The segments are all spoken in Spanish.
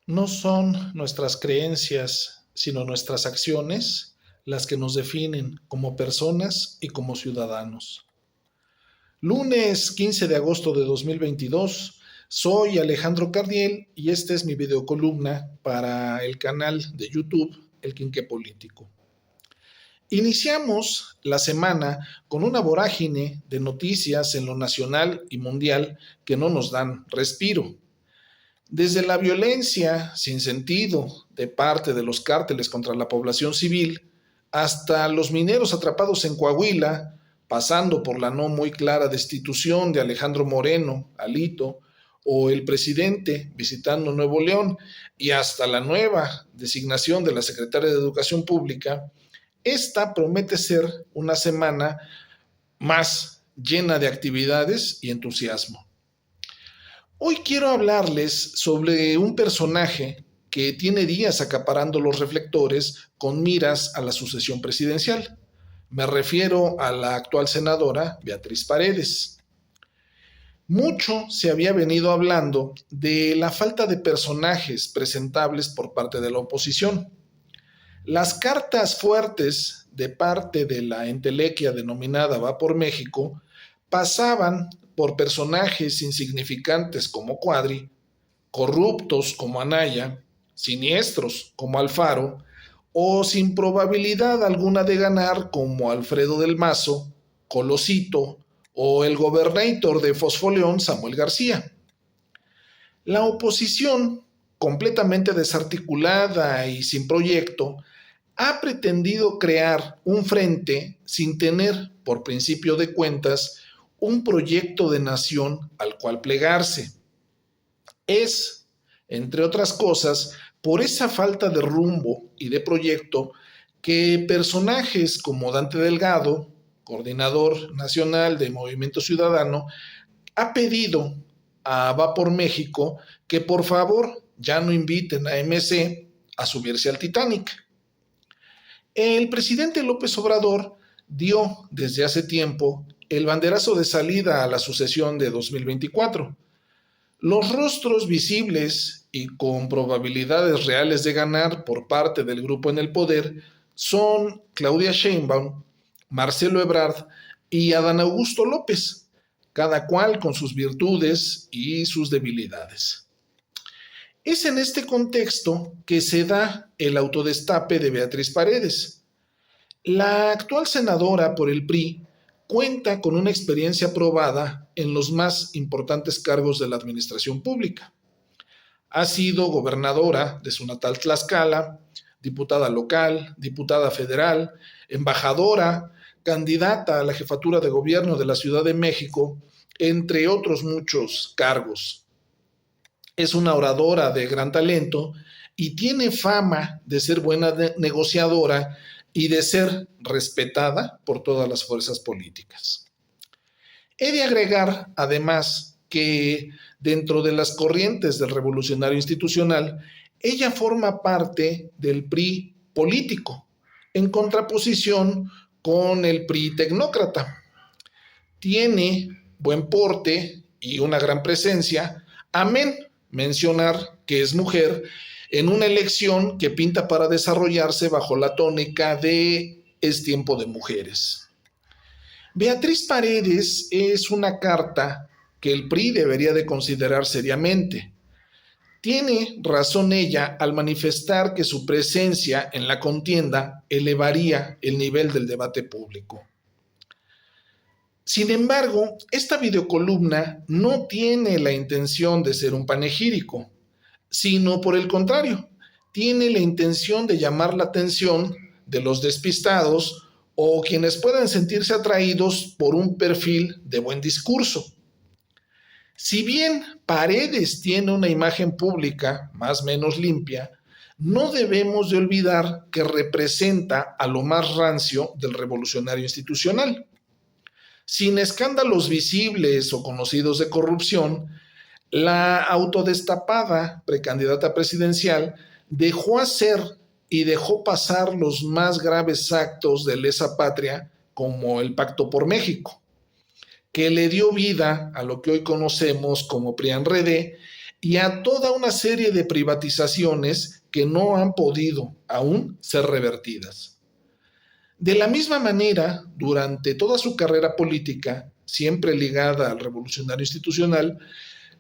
No son nuestras creencias, sino nuestras acciones las que nos definen como personas y como ciudadanos. Lunes 15 de agosto de 2022, soy Alejandro Cardiel y esta es mi videocolumna para el canal de YouTube El Quinqué Político. Iniciamos la semana con una vorágine de noticias en lo nacional y mundial que no nos dan respiro. Desde la violencia sin sentido de parte de los cárteles contra la población civil, hasta los mineros atrapados en Coahuila, pasando por la no muy clara destitución de Alejandro Moreno, Alito, o el presidente visitando Nuevo León, y hasta la nueva designación de la secretaria de Educación Pública, esta promete ser una semana más llena de actividades y entusiasmo. Hoy quiero hablarles sobre un personaje que tiene días acaparando los reflectores con miras a la sucesión presidencial. Me refiero a la actual senadora Beatriz Paredes. Mucho se había venido hablando de la falta de personajes presentables por parte de la oposición. Las cartas fuertes de parte de la entelequia denominada Va por México pasaban por personajes insignificantes como Cuadri, corruptos como Anaya, siniestros como Alfaro, o sin probabilidad alguna de ganar como Alfredo del Mazo, Colosito o el gobernator de Fosfoleón, Samuel García. La oposición, completamente desarticulada y sin proyecto, ha pretendido crear un frente sin tener, por principio de cuentas, un proyecto de nación al cual plegarse. Es, entre otras cosas, por esa falta de rumbo y de proyecto que personajes como Dante Delgado, coordinador nacional de Movimiento Ciudadano, ha pedido a Va por México que por favor ya no inviten a MC a subirse al Titanic. El presidente López Obrador dio desde hace tiempo el banderazo de salida a la sucesión de 2024. Los rostros visibles y con probabilidades reales de ganar por parte del grupo en el poder son Claudia Sheinbaum, Marcelo Ebrard y Adán Augusto López, cada cual con sus virtudes y sus debilidades. Es en este contexto que se da el autodestape de Beatriz Paredes. La actual senadora por el PRI cuenta con una experiencia probada en los más importantes cargos de la administración pública. Ha sido gobernadora de su natal Tlaxcala, diputada local, diputada federal, embajadora, candidata a la jefatura de gobierno de la Ciudad de México, entre otros muchos cargos. Es una oradora de gran talento y tiene fama de ser buena negociadora y de ser respetada por todas las fuerzas políticas. He de agregar, además, que dentro de las corrientes del revolucionario institucional, ella forma parte del PRI político, en contraposición con el PRI tecnócrata. Tiene buen porte y una gran presencia, amén mencionar que es mujer, en una elección que pinta para desarrollarse bajo la tónica de es tiempo de mujeres. Beatriz Paredes es una carta que el PRI debería de considerar seriamente. Tiene razón ella al manifestar que su presencia en la contienda elevaría el nivel del debate público. Sin embargo, esta videocolumna no tiene la intención de ser un panegírico, sino por el contrario, tiene la intención de llamar la atención de los despistados o quienes puedan sentirse atraídos por un perfil de buen discurso. Si bien Paredes tiene una imagen pública más o menos limpia, no debemos de olvidar que representa a lo más rancio del revolucionario institucional. Sin escándalos visibles o conocidos de corrupción, la autodestapada precandidata presidencial dejó hacer y dejó pasar los más graves actos de lesa patria, como el Pacto por México, que le dio vida a lo que hoy conocemos como PRIAN-RD y a toda una serie de privatizaciones que no han podido aún ser revertidas. De la misma manera, durante toda su carrera política, siempre ligada al revolucionario institucional,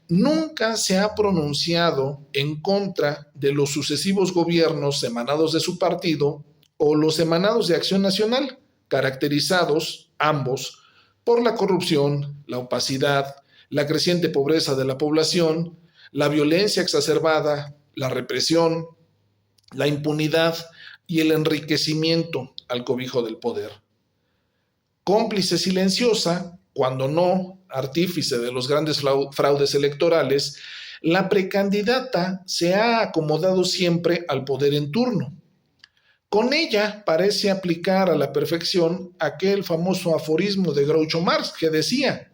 nunca se ha pronunciado en contra de los sucesivos gobiernos emanados de su partido o los emanados de Acción Nacional, caracterizados ambos por la corrupción, la opacidad, la creciente pobreza de la población, la violencia exacerbada, la represión, la impunidad y el enriquecimiento al cobijo del poder. Cómplice silenciosa, cuando no artífice de los grandes fraudes electorales, la precandidata se ha acomodado siempre al poder en turno. Con ella parece aplicar a la perfección aquel famoso aforismo de Groucho Marx que decía: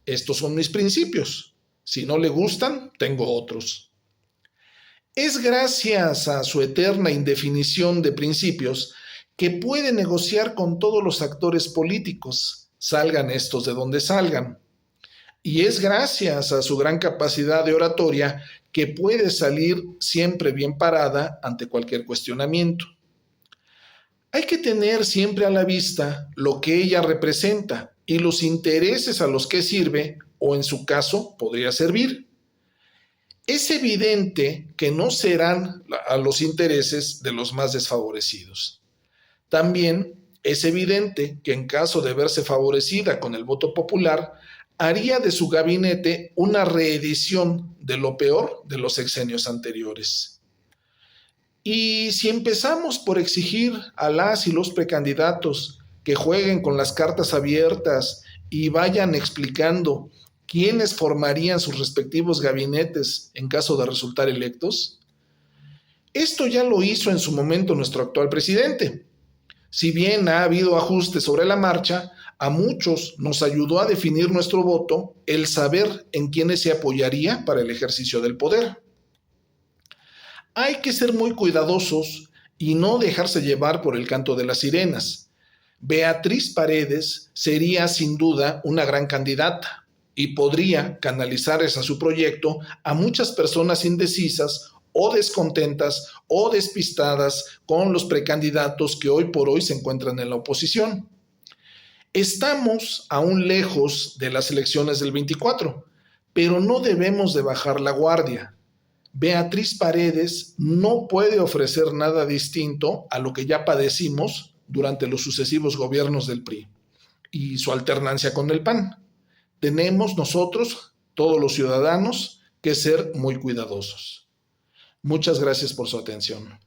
estos son mis principios, si no le gustan, tengo otros. Es gracias a su eterna indefinición de principios que puede negociar con todos los actores políticos, salgan estos de donde salgan. Y es gracias a su gran capacidad de oratoria que puede salir siempre bien parada ante cualquier cuestionamiento. Hay que tener siempre a la vista lo que ella representa y los intereses a los que sirve o en su caso podría servir. Es evidente que no serán a los intereses de los más desfavorecidos. También es evidente que en caso de verse favorecida con el voto popular, haría de su gabinete una reedición de lo peor de los sexenios anteriores. Y si empezamos por exigir a las y los precandidatos que jueguen con las cartas abiertas y vayan explicando quiénes formarían sus respectivos gabinetes en caso de resultar electos, esto ya lo hizo en su momento nuestro actual presidente. Si bien ha habido ajustes sobre la marcha, a muchos nos ayudó a definir nuestro voto el saber en quiénes se apoyaría para el ejercicio del poder. Hay que ser muy cuidadosos y no dejarse llevar por el canto de las sirenas. Beatriz Paredes sería sin duda una gran candidata y podría canalizar a su proyecto a muchas personas indecisas o descontentas o despistadas con los precandidatos que hoy por hoy se encuentran en la oposición. Estamos aún lejos de las elecciones del 24, pero no debemos de bajar la guardia. Beatriz Paredes no puede ofrecer nada distinto a lo que ya padecimos durante los sucesivos gobiernos del PRI y su alternancia con el PAN. Tenemos nosotros, todos los ciudadanos, que ser muy cuidadosos. Muchas gracias por su atención.